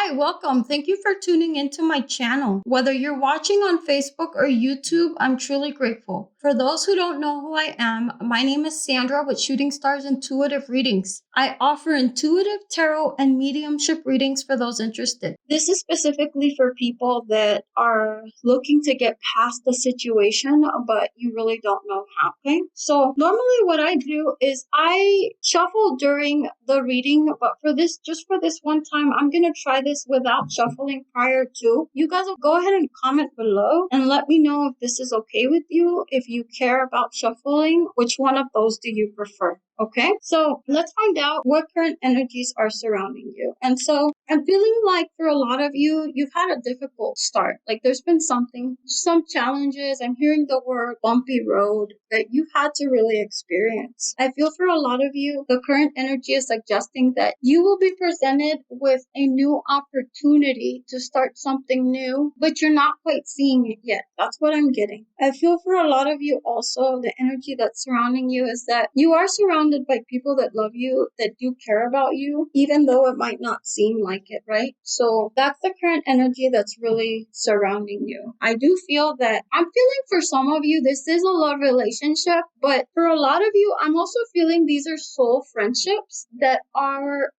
Hi, welcome. Thank you for tuning into my channel. Whether you're watching on Facebook or YouTube, I'm truly grateful. For those who don't know who I am, my name is Sandra with Shooting Stars Intuitive Readings. I offer intuitive tarot and mediumship readings for those interested. This is specifically for people that are looking to get past the situation, but you really don't know how, okay? So normally what I do is I shuffle during the reading, but just for this one time, I'm going to try this without shuffling prior to. You guys will go ahead and comment below and let me know if this is okay with you. If you care about shuffling, which one of those do you prefer? Okay, so let's find out what current energies are surrounding you. And so I'm feeling like for a lot of you, you've had a difficult start. Like there's been some challenges. I'm hearing the word bumpy road that you've had to really experience. I feel for a lot of you, the current energy is suggesting that you will be presented with a new opportunity to start something new, but you're not quite seeing it yet. That's what I'm getting. I feel for a lot of you also, the energy that's surrounding you is that you are surrounded by people that love you, that do care about you, even though it might not seem like it, right? So that's the current energy that's really surrounding you. I do feel that I'm feeling for some of you, this is a love relationship, but for a lot of you, I'm also feeling these are soul friendships that are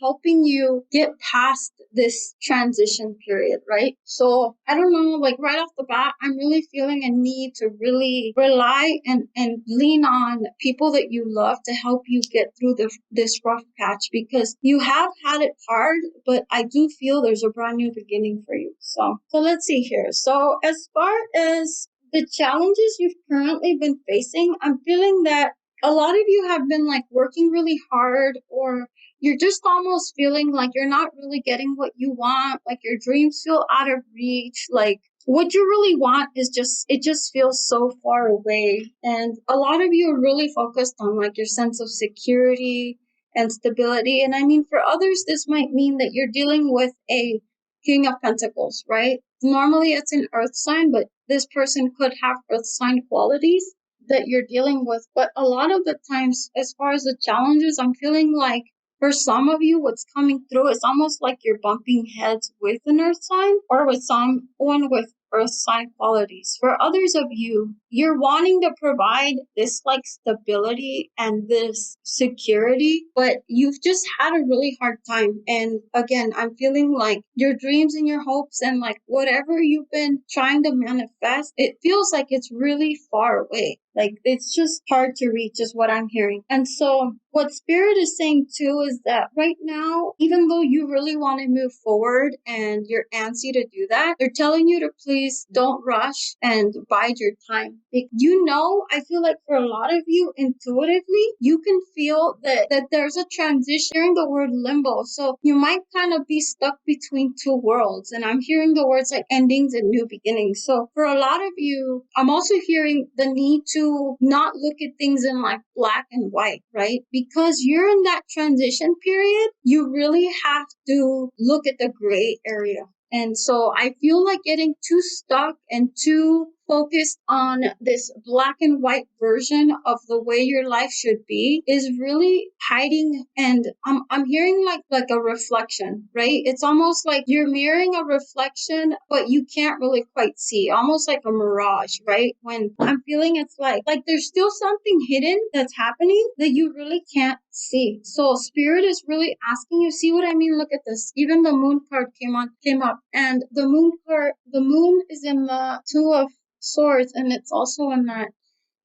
helping you get past this transition period, right? So I don't know, like right off the bat, I'm really feeling a need to really rely and lean on people that you love to help you get through this rough patch, because you have had it hard, but I do feel there's a brand new beginning for you. So let's see here. So as far as the challenges you've currently been facing, I'm feeling that a lot of you have been like working really hard, or you're just almost feeling like you're not really getting what you want, like your dreams feel out of reach, like what you really want is it just feels so far away. And a lot of you are really focused on like your sense of security and stability. And I mean, for others, this might mean that you're dealing with a King of Pentacles, right? Normally it's an earth sign, but this person could have earth sign qualities that you're dealing with. But a lot of the times, as far as the challenges, I'm feeling like for some of you, what's coming through is almost like you're bumping heads with an earth sign or with someone with earth sign qualities. For others of you, you're wanting to provide this like stability and this security, but you've just had a really hard time. And again, I'm feeling like your dreams and your hopes and like whatever you've been trying to manifest, it feels like it's really far away. Like it's just hard to reach is what I'm hearing. And so what Spirit is saying too is that right now, even though you really want to move forward and you're antsy to do that, they're telling you to please don't rush and bide your time. You know, I feel like for a lot of you intuitively, you can feel that there's a transition. Hearing the word limbo. So you might kind of be stuck between two worlds. And I'm hearing the words like endings and new beginnings. So for a lot of you, I'm also hearing the need to not look at things in like black and white, right? Because you're in that transition period, you really have to look at the gray area. And so I feel like getting too stuck and too focused on this black and white version of the way your life should be is really hiding. And I'm hearing like a reflection, right? It's almost like you're mirroring a reflection, but you can't really quite see, almost like a mirage, right? When I'm feeling it's like there's still something hidden that's happening that you really can't see. So Spirit is really asking you, see what I mean? Look at this. Even the moon card came up, and the moon is in the Two of Swords, and it's also in that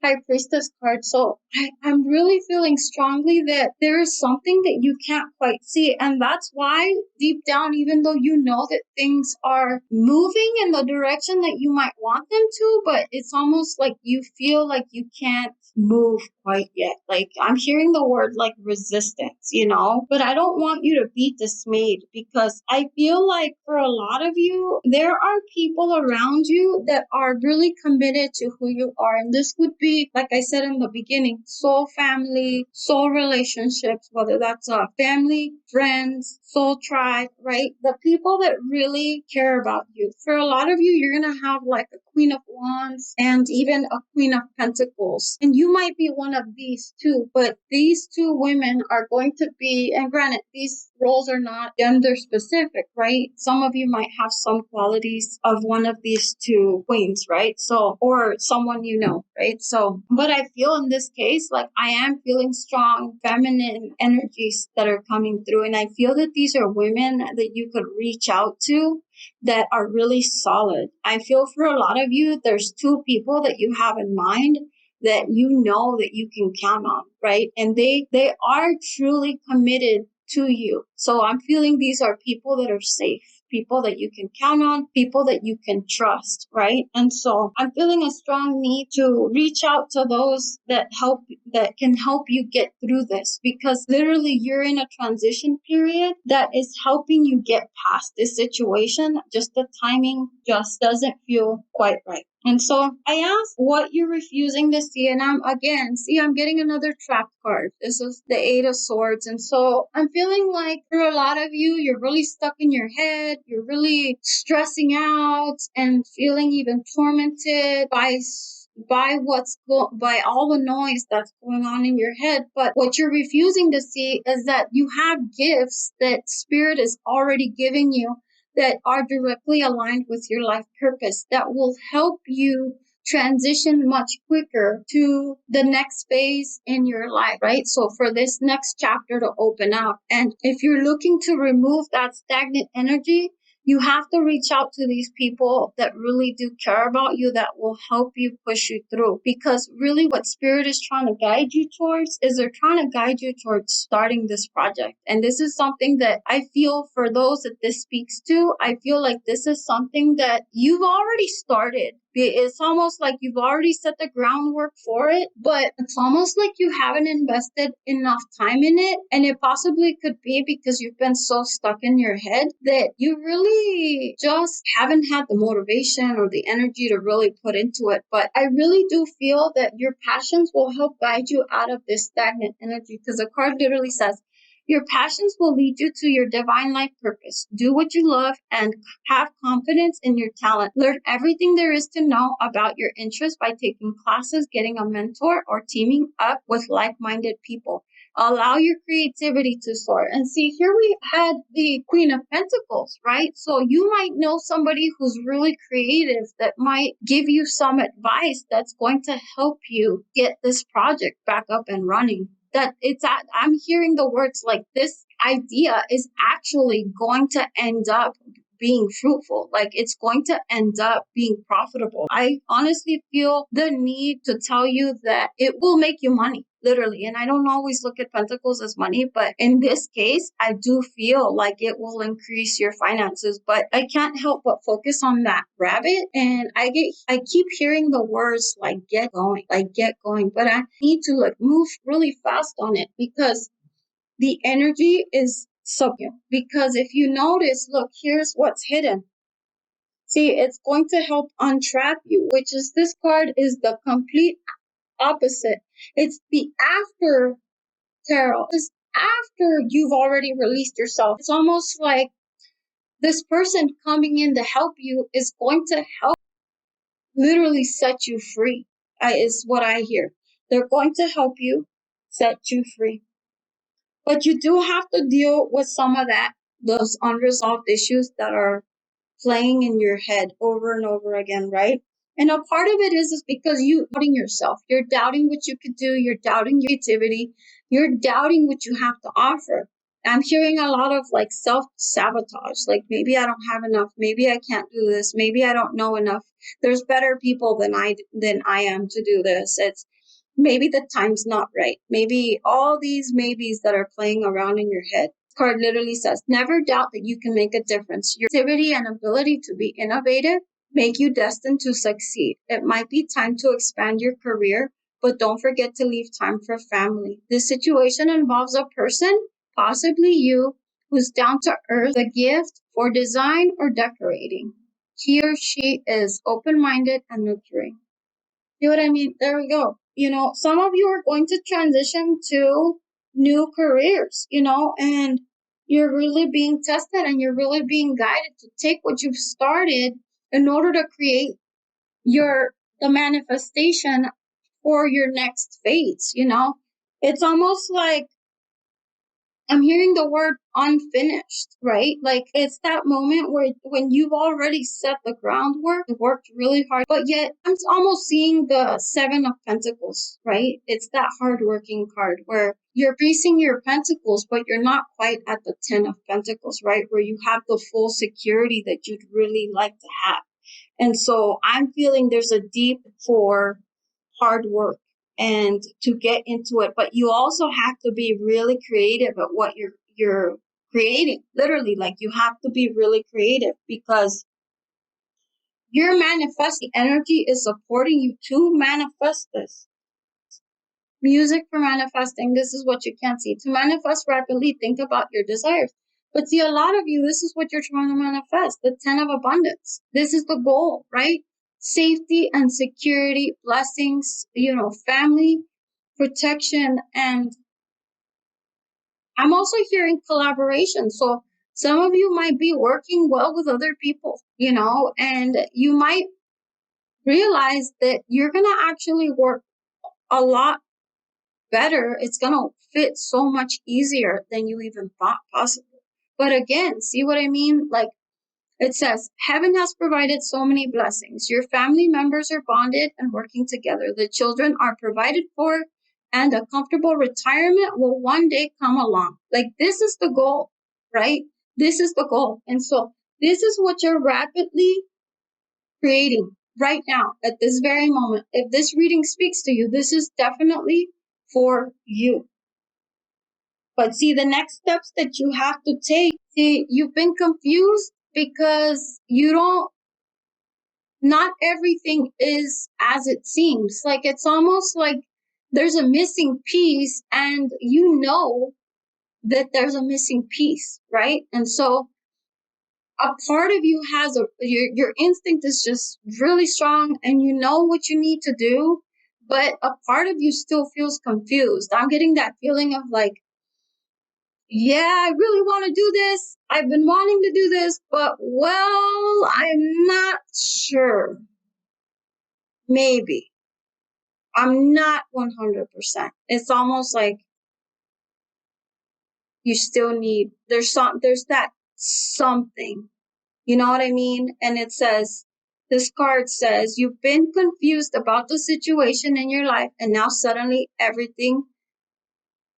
High Priestess card. So I'm really feeling strongly that there is something that you can't quite see. And that's why deep down, even though you know that things are moving in the direction that you might want them to, but it's almost like you feel like you can't move quite yet. Like I'm hearing the word like resistance, you know, but I don't want you to be dismayed, because I feel like for a lot of you, there are people around you that are really committed to who you are. And this would be, like I said in the beginning, soul family, soul relationships, whether that's a family, friends, soul tribe, right? The people that really care about you. For a lot of you, you're going to have like a Queen of Wands and even a Queen of Pentacles. And you might be one of these two, but these two women are going to be, and granted, these roles are not gender specific, right? Some of you might have some qualities of one of these two queens, right? So, or someone you know, right? So, but I feel in this case, like I am feeling strong feminine energies that are coming through. And I feel that these are women that you could reach out to that are really solid. I feel for a lot of you, there's two people that you have in mind that you know that you can count on, right? And they are truly committed to you. So I'm feeling these are people that are safe, people that you can count on, people that you can trust, right? And so I'm feeling a strong need to reach out to those that can help you get through this, because literally you're in a transition period that is helping you get past this situation. Just the timing just doesn't feel quite right. And so I asked what you're refusing to see, and I'm getting another trap card. This is the Eight of Swords. And so I'm feeling like for a lot of you, you're really stuck in your head. You're really stressing out and feeling even tormented by all the noise that's going on in your head. But what you're refusing to see is that you have gifts that Spirit is already giving you that are directly aligned with your life purpose, that will help you transition much quicker to the next phase in your life, right? So for this next chapter to open up, and if you're looking to remove that stagnant energy, you have to reach out to these people that really do care about you, that will help you push you through. Because really what Spirit is trying to guide you towards is they're trying to guide you towards starting this project. And this is something that I feel for those that this speaks to, I feel like this is something that you've already started. It's almost like you've already set the groundwork for it, but it's almost like you haven't invested enough time in it. And it possibly could be because you've been so stuck in your head that you really just haven't had the motivation or the energy to really put into it. But I really do feel that your passions will help guide you out of this stagnant energy, because the card literally says, your passions will lead you to your divine life purpose. Do what you love and have confidence in your talent. Learn everything there is to know about your interests by taking classes, getting a mentor, or teaming up with like-minded people. Allow your creativity to soar. And see, here we had the Queen of Pentacles, right? So you might know somebody who's really creative that might give you some advice that's going to help you get this project back up and running. I'm hearing the words like this idea is actually going to end up being fruitful. Like it's going to end up being profitable. I honestly feel the need to tell you that it will make you money, literally. And I don't always look at pentacles as money, but in this case, I do feel like it will increase your finances. But I can't help but focus on that rabbit. And I keep hearing the words like get going, but I need to move really fast on it, because the energy is subtle. Because if you notice, look, here's what's hidden. See, it's going to help untrap you, which is this card is the complete opposite. It's the after tarot. It's after you've already released yourself. It's almost like this person coming in to help you is going to help literally set you free, is what I hear. They're going to help you set you free. But you do have to deal with some of those unresolved issues that are playing in your head over and over again, right? And a part of it is because you doubting yourself. You're doubting what you could do. You're doubting your creativity. You're doubting what you have to offer. I'm hearing a lot of self-sabotage. Like maybe I don't have enough. Maybe I can't do this. Maybe I don't know enough. There's better people than I am to do this. It's maybe the time's not right. Maybe all these maybes that are playing around in your head. This card literally says, never doubt that you can make a difference. Your activity and ability to be innovative make you destined to succeed. It might be time to expand your career, but don't forget to leave time for family. This situation involves a person, possibly you, who's down to earth, a gift for design or decorating. He or she is open-minded and nurturing. See what I mean? There we go. Some of you are going to transition to new careers, and you're really being tested and you're really being guided to take what you've started in order to create your the manifestation for your next phase, you know? It's almost like I'm hearing the word unfinished, right? Like it's that moment where when you've already set the groundwork, worked really hard, but yet I'm almost seeing the Seven of Pentacles, right? It's that hardworking card where you're increasing your pentacles, but you're not quite at the Ten of Pentacles, right? Where you have the full security that you'd really like to have. And so I'm feeling there's a deep for hard work and to get into it, but you also have to be really creative at what you're creating. Literally, like you have to be really creative because your manifesting energy is supporting you to manifest this. Music for manifesting, this is what you can't see. To manifest rapidly, think about your desires. But see, a lot of you, this is what you're trying to manifest, the 10 of abundance. This is the goal, right? Safety and security, blessings, family, protection. And I'm also hearing collaboration. So some of you might be working well with other people, and you might realize that you're going to actually work a lot better. It's going to fit so much easier than you even thought possible. But again, see what I mean? Like it says, heaven has provided so many blessings. Your family members are bonded and working together. The children are provided for, and a comfortable retirement will one day come along. Like this is the goal, right? This is the goal. And so this is what you're rapidly creating right now at this very moment. If this reading speaks to you, this is definitely for you. But see, the next steps that you have to take, see, you've been confused because not everything is as it seems. Like it's almost like there's a missing piece and you know that there's a missing piece, right? And so a part of you has your instinct is just really strong and you know what you need to do, but a part of you still feels confused. I'm getting that feeling of like, yeah, I really want to do this. I've been wanting to do this, but well, I'm not sure. Maybe. I'm not 100%. It's almost like you still need, there's that something. You know what I mean? And it says, this card says, you've been confused about the situation in your life, and now suddenly everything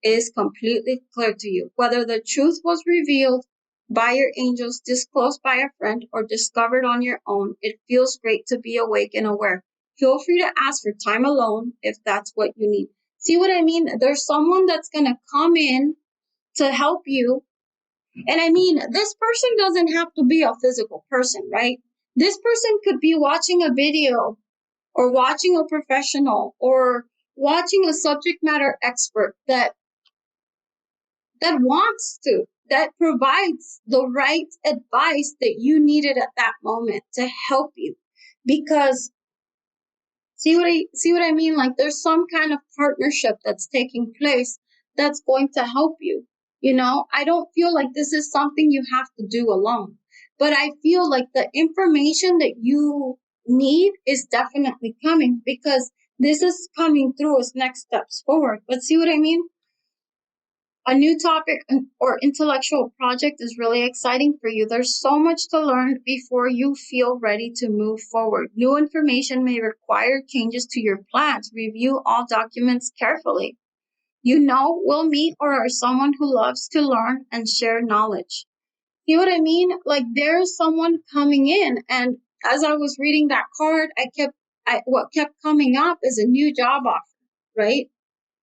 is completely clear to you. Whether the truth was revealed by your angels, disclosed by a friend, or discovered on your own, it feels great to be awake and aware. Feel free to ask for time alone if that's what you need. See what I mean? There's someone that's going to come in to help you. And I mean, this person doesn't have to be a physical person, right? This person could be watching a video or watching a professional or watching a subject matter expert that provides the right advice that you needed at that moment to help you. Because see what I mean? Like there's some kind of partnership that's taking place that's going to help you. I don't feel like this is something you have to do alone, but I feel like the information that you need is definitely coming because this is coming through as next steps forward. But see what I mean? A new topic or intellectual project is really exciting for you. There's so much to learn before you feel ready to move forward. New information may require changes to your plans. Review all documents carefully. Will meet or are someone who loves to learn and share knowledge. See what I mean? Like there's someone coming in, and as I was reading that card, what kept coming up is a new job offer, right?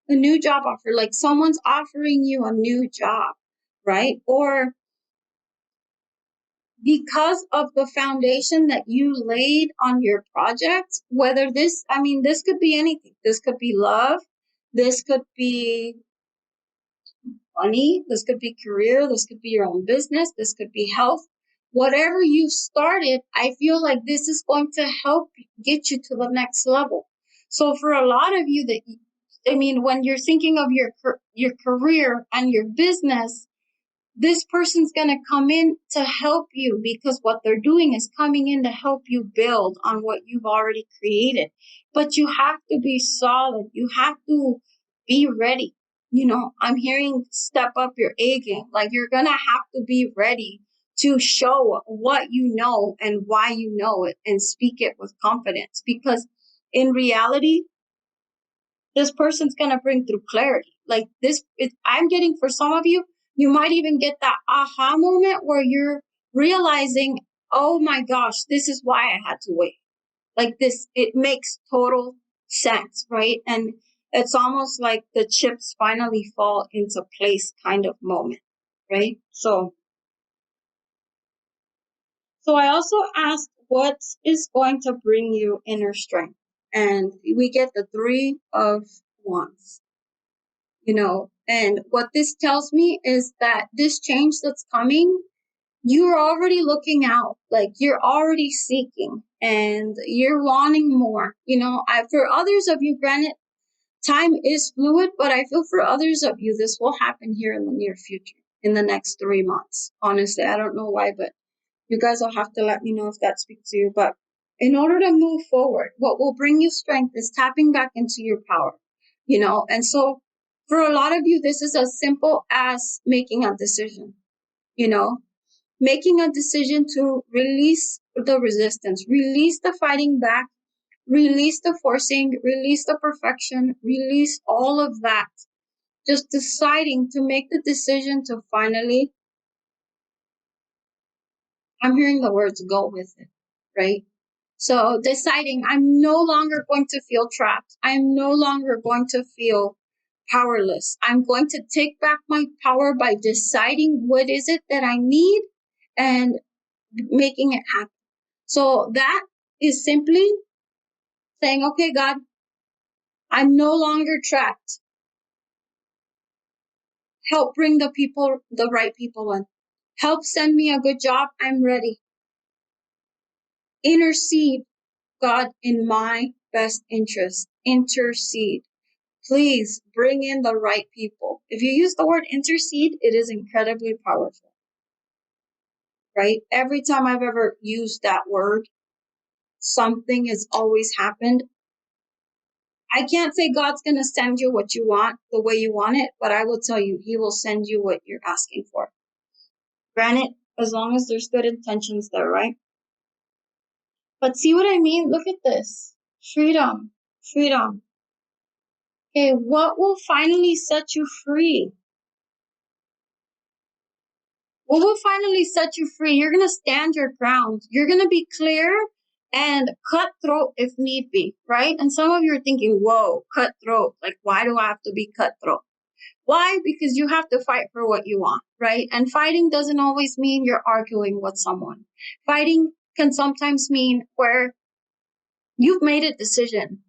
A new job offer, like someone's offering you a new job, right? Or because of the foundation that you laid on your project, this could be anything. This could be love. This could be money. This could be career. This could be your own business. This could be health. Whatever you started, I feel like this is going to help get you to the next level. So for a lot of you when you're thinking of your career and your business, This person's going to come in to help you because what they're doing is coming in to help you build on what you've already created. But you have to be solid. You have to be ready. I'm hearing step up your A game. Like you're going to have to be ready to show what you know and why you know it and speak it with confidence, because in reality, this person's going to bring through clarity. Like I'm getting, for some of you, you might even get that aha moment where you're realizing, oh my gosh, this is why I had to wait. Like this, it makes total sense, right? And it's almost like the chips finally fall into place kind of moment, right? So I also asked, what is going to bring you inner strength? And we get the 3 of Wands. And what this tells me is that this change that's coming, you're already looking out, like you're already seeking and you're wanting more. For others of you, granted, time is fluid, but I feel for others of you, this will happen here in the near future, in the next 3 months. Honestly, I don't know why, but you guys will have to let me know if that speaks to you. But in order to move forward, what will bring you strength is tapping back into your power. And so for a lot of you, this is as simple as making a decision, you know, making a decision to release the resistance, release the fighting back, release the forcing, release the perfection, release all of that. Just deciding to make the decision to finally, I'm hearing the words go with it, right? So deciding I'm no longer going to feel trapped. I'm no longer going to feel powerless. I'm going to take back my power by deciding what is it that I need and making it happen. So that is simply saying, okay, God, I'm no longer trapped. Help bring the right people in. Help send me a good job. I'm ready. Intercede, God, in my best interest. Intercede. Please bring in the right people. If you use the word intercede, it is incredibly powerful, right? Every time I've ever used that word, something has always happened. I can't say God's going to send you what you want the way you want it, but I will tell you, He will send you what you're asking for. Granted, as long as there's good intentions there, right? But see what I mean? Look at this. Freedom. Freedom. Okay, what will finally set you free? What will finally set you free? You're going to stand your ground. You're going to be clear and cutthroat if need be, right? And some of you are thinking, whoa, cutthroat. Like, why do I have to be cutthroat? Why? Because you have to fight for what you want, right? And fighting doesn't always mean you're arguing with someone. Fighting can sometimes mean where you've made a decision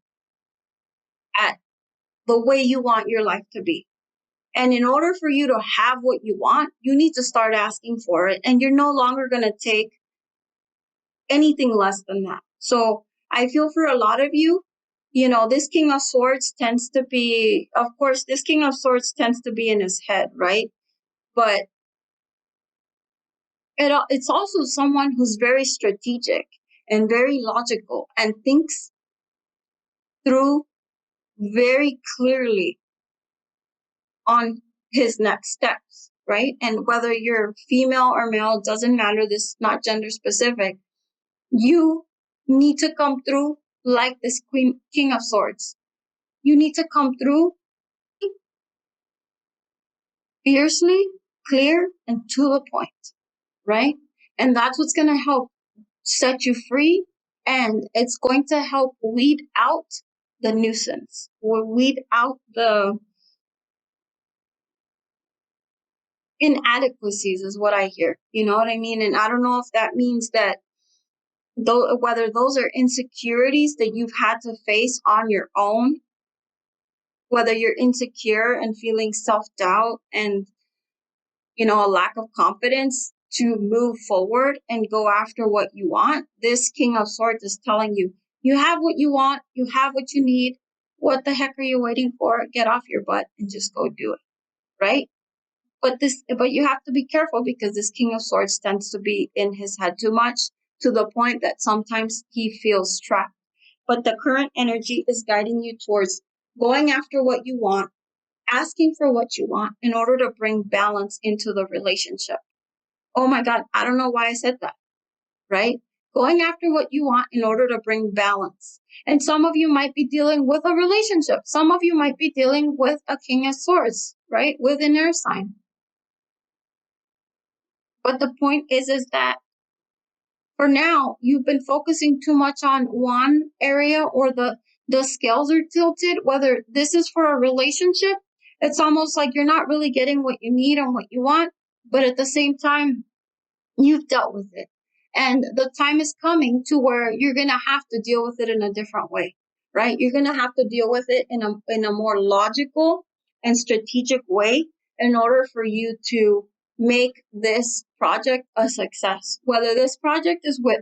at the way you want your life to be. And in order for you to have what you want, you need to start asking for it. And you're no longer going to take anything less than that. So I feel for a lot of you, this King of Swords tends to be, of course, this King of Swords tends to be in his head, right? But it's also someone who's very strategic and very logical and thinks through very clearly on his next steps, right? And whether you're female or male, doesn't matter. This is not gender specific. You need to come through like this King of Swords. You need to come through fiercely, clear, and to the point, right? And that's what's going to help set you free. And it's going to help weed out the nuisance or weed out the inadequacies is what I hear. You know what I mean? And I don't know if that means that whether those are insecurities that you've had to face on your own, whether you're insecure and feeling self-doubt and, a lack of confidence to move forward and go after what you want. This King of Swords is telling you, you have what you want, you have what you need. What the heck are you waiting for? Get off your butt and just go do it, right? But you have to be careful because this King of Swords tends to be in his head too much, to the point that sometimes he feels trapped. But the current energy is guiding you towards going after what you want, asking for what you want in order to bring balance into the relationship. Oh my God, I don't know why I said that, right? Going after what you want in order to bring balance. And some of you might be dealing with a relationship. Some of you might be dealing with a King of Swords, right? With an air sign. But the point is that for now, you've been focusing too much on one area, or the scales are tilted, whether this is for a relationship. It's almost like you're not really getting what you need and what you want, but at the same time, you've dealt with it. And the time is coming to where you're going to have to deal with it in a different way, right? You're going to have to deal with it in a more logical and strategic way in order for you to make this project a success. Whether this project is with,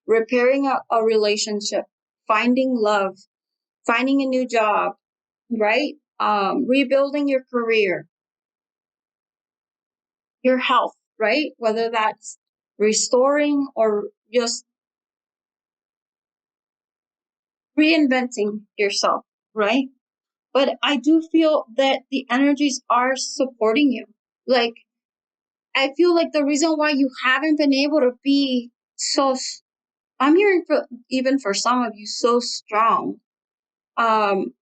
repairing a relationship, finding love, finding a new job, right? Rebuilding your career, your health, right? Whether that's restoring or just reinventing yourself, right? But I do feel that the energies are supporting you. Like, I feel like the reason why you haven't been able to be so, I'm hearing even for some of you, so strong, um,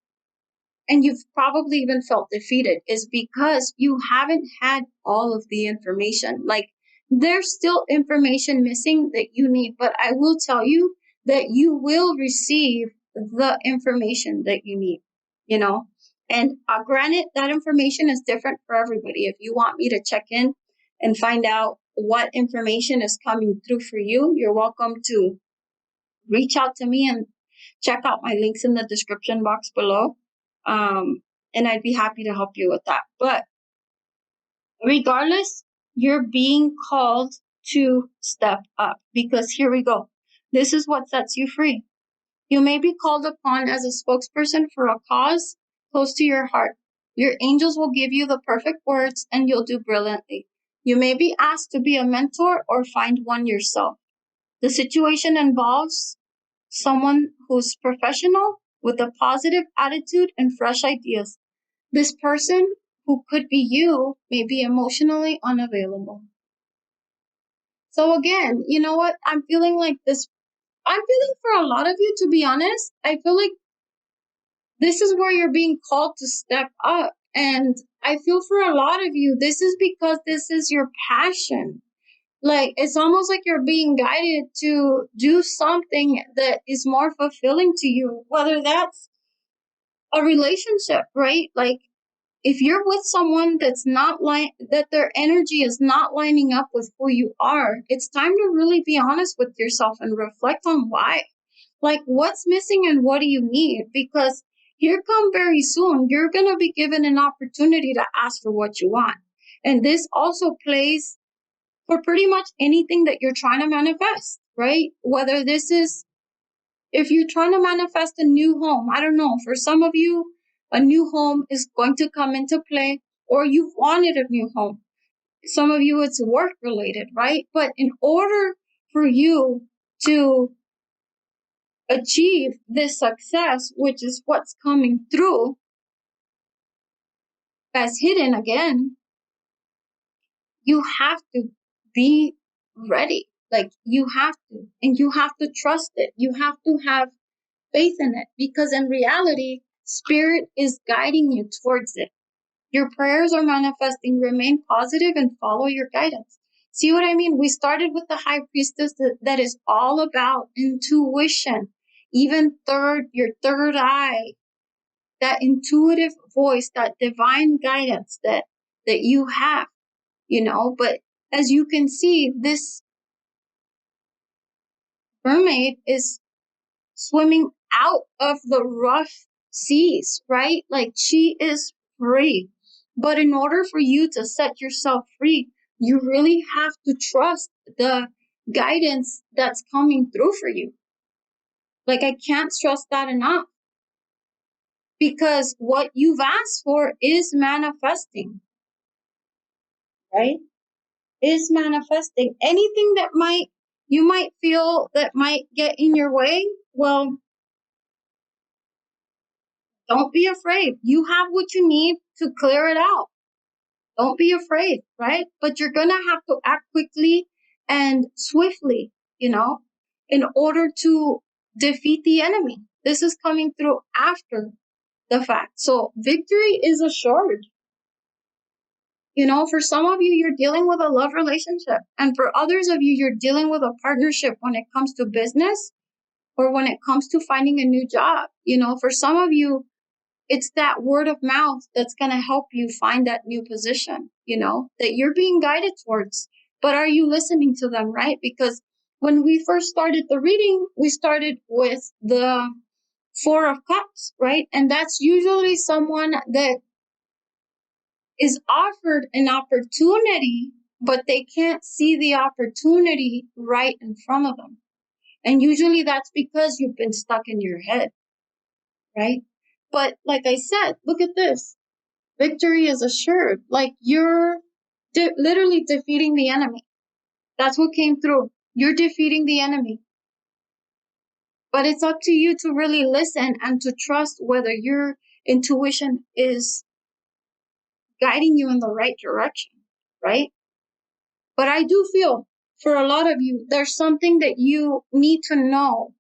and you've probably even felt defeated, is because you haven't had all of the information. Like, there's still information missing that you need, but I will tell you that you will receive the information that you need, you know? And granted, that information is different for everybody. If you want me to check in and find out what information is coming through for you, you're welcome to reach out to me and check out my links in the description box below. And I'd be happy to help you with that. But regardless, you're being called to step up, because here we go. This is what sets you free. You may be called upon as a spokesperson for a cause close to your heart. Your angels will give you the perfect words and you'll do brilliantly. You may be asked to be a mentor or find one yourself. The situation involves someone who's professional with a positive attitude and fresh ideas. This person, who could be you, may be emotionally unavailable. So again, you know what? I'm feeling like this. I'm feeling for a lot of you, to be honest. I feel like this is where you're being called to step up. And I feel for a lot of you, this is because this is your passion. Like, it's almost like you're being guided to do something that is more fulfilling to you, whether that's a relationship, right? Like, if you're with someone that's not that their energy is not lining up with who you are, it's time to really be honest with yourself and reflect on why. Like, what's missing and what do you need? Because here come very soon, you're going to be given an opportunity to ask for what you want. And this also plays for pretty much anything that you're trying to manifest, right? Whether this is, if you're trying to manifest a new home, I don't know, for some of you, a new home is going to come into play, or you've wanted a new home. Some of you, it's work related, right? But in order for you to achieve this success, which is what's coming through as hidden again, you have to be ready. Like, you have to, and you have to trust it. You have to have faith in it, because in reality, spirit is guiding you towards it. Your prayers are manifesting. Remain positive and follow your guidance. See what I mean? We started with the high priestess that is all about intuition, even your third eye, that intuitive voice, that divine guidance that you have, but as you can see, this mermaid is swimming out of the rough seas, right? Like, she is free. But in order for you to set yourself free, you really have to trust the guidance that's coming through for you. Like, I can't stress that enough, because what you've asked for is manifesting. right? Is manifesting. Anything that you might feel that might get in your way, well, don't be afraid. You have what you need to clear it out. Don't be afraid, right? But you're going to have to act quickly and swiftly, in order to defeat the enemy. This is coming through after the fact. So victory is assured. For some of you, you're dealing with a love relationship. And for others of you, you're dealing with a partnership when it comes to business or when it comes to finding a new job. For some of you, it's that word of mouth that's going to help you find that new position, that you're being guided towards. But are you listening to them, right? Because when we first started the reading, we started with the Four of Cups, right? And that's usually someone that is offered an opportunity, but they can't see the opportunity right in front of them. And usually that's because you've been stuck in your head, right? But like I said, look at this. Victory is assured. Like you're literally defeating the enemy. That's what came through. You're defeating the enemy. But it's up to you to really listen and to trust whether your intuition is guiding you in the right direction, right? But I do feel for a lot of you, there's something that you need to know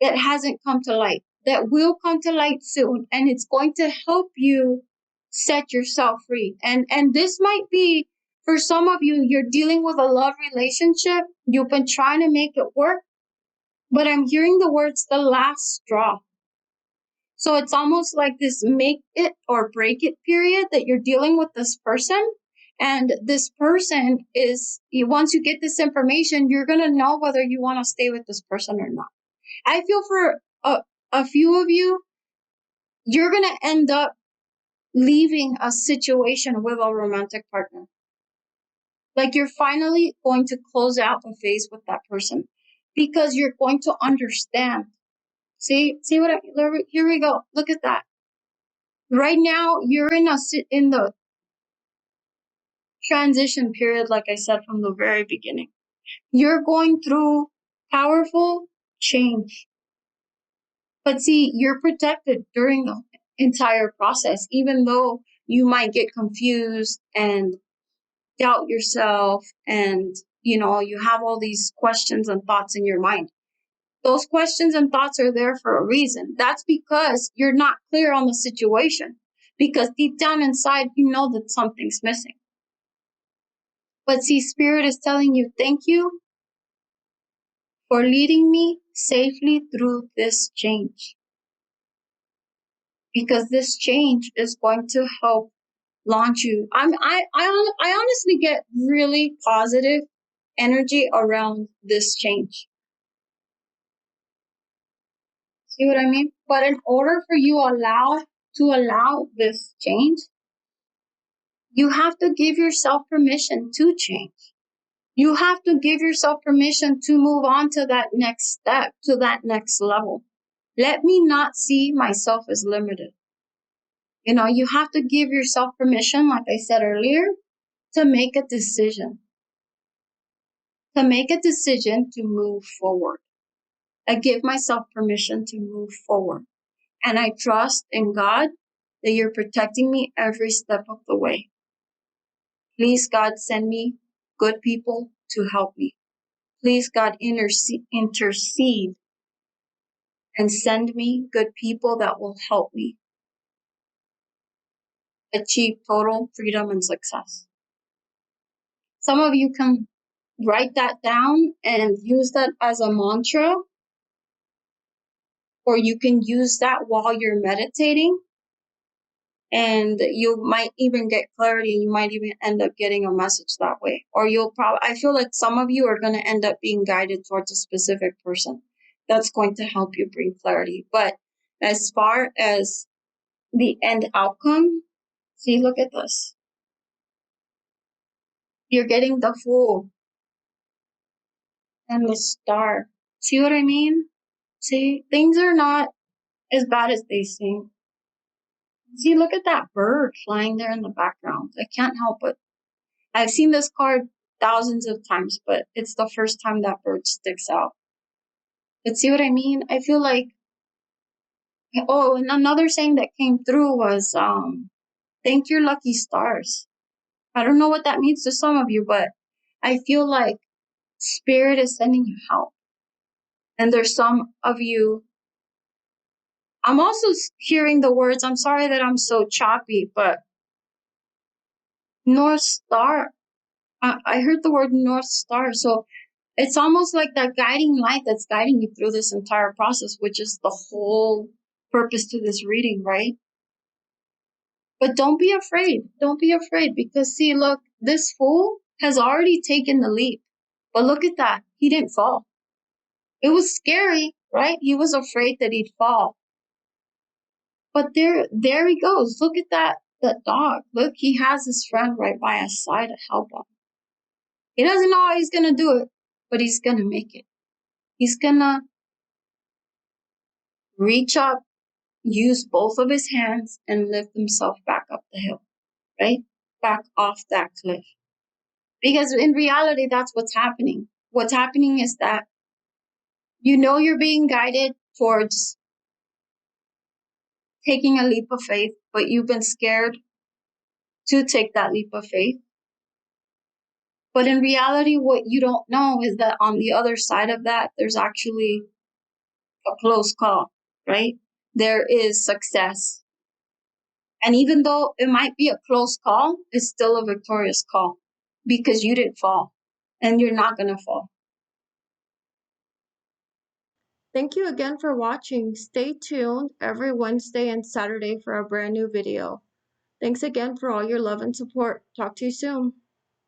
that hasn't come to light, that will come to light soon, and it's going to help you set yourself free. And this might be, for some of you, you're dealing with a love relationship, you've been trying to make it work, but I'm hearing the words the last straw. So it's almost like this make it or break it period that you're dealing with this person. And this person is, once you get this information, you're going to know whether you want to stay with this person or not. I feel for a few of you, you're going to end up leaving a situation with a romantic partner. Like you're finally going to close out a phase with that person because you're going to understand. See what here we go. Look at that. Right now, you're in the transition period, like I said from the very beginning. You're going through powerful change. But see, you're protected during the entire process, even though you might get confused and doubt yourself and, you have all these questions and thoughts in your mind. Those questions and thoughts are there for a reason. That's because you're not clear on the situation. Because deep down inside, you know that something's missing. But see, Spirit is telling you, thank you for leading me safely through this change. Because this change is going to help launch you. I honestly get really positive energy around this change. See what I mean? But in order for you to allow this change, you have to give yourself permission to change. You have to give yourself permission to move on to that next step, to that next level. Let me not see myself as limited. You have to give yourself permission, like I said earlier, to make a decision. To make a decision to move forward. I give myself permission to move forward. And I trust in God that you're protecting me every step of the way. Please, God, send me good people to help me. Please, God, intercede and send me good people that will help me achieve total freedom and success. Some of you can write that down and use that as a mantra, or you can use that while you're meditating, and you might even get clarity, and you might even end up getting a message that way. Or I feel like some of you are going to end up being guided towards a specific person that's going to help you bring clarity. But as far as the end outcome, see, look at this. You're getting the Fool and the Star. See what I mean? See, things are not as bad as they seem. See, look at that bird flying there in the background. I can't help it. I've seen this card thousands of times, but it's the first time that bird sticks out. But see what I mean? I feel like, oh, and another saying that came through was, thank your lucky stars. I don't know what that means to some of you, but I feel like spirit is sending you help. And there's some of you, I'm also hearing the words, I'm sorry that I'm so choppy, but North Star. I heard the word North Star. So it's almost like that guiding light that's guiding you through this entire process, which is the whole purpose to this reading, right? But don't be afraid. Don't be afraid because see, look, this fool has already taken the leap. But look at that. He didn't fall. It was scary, right? He was afraid that he'd fall. But there he goes. Look at that dog. Look, he has his friend right by his side to help him. He doesn't know how he's gonna do it, but he's gonna make it. He's gonna reach up, use both of his hands, and lift himself back up the hill, right? Back off that cliff. Because in reality, that's what's happening. What's happening is that you know you're being guided towards taking a leap of faith, but you've been scared to take that leap of faith. But in reality, what you don't know is that on the other side of that, there's actually a close call, right? There is success. And even though it might be a close call, it's still a victorious call because you didn't fall and you're not going to fall. Thank you again for watching. Stay tuned every Wednesday and Saturday for a brand new video. Thanks again for all your love and support. Talk to you soon.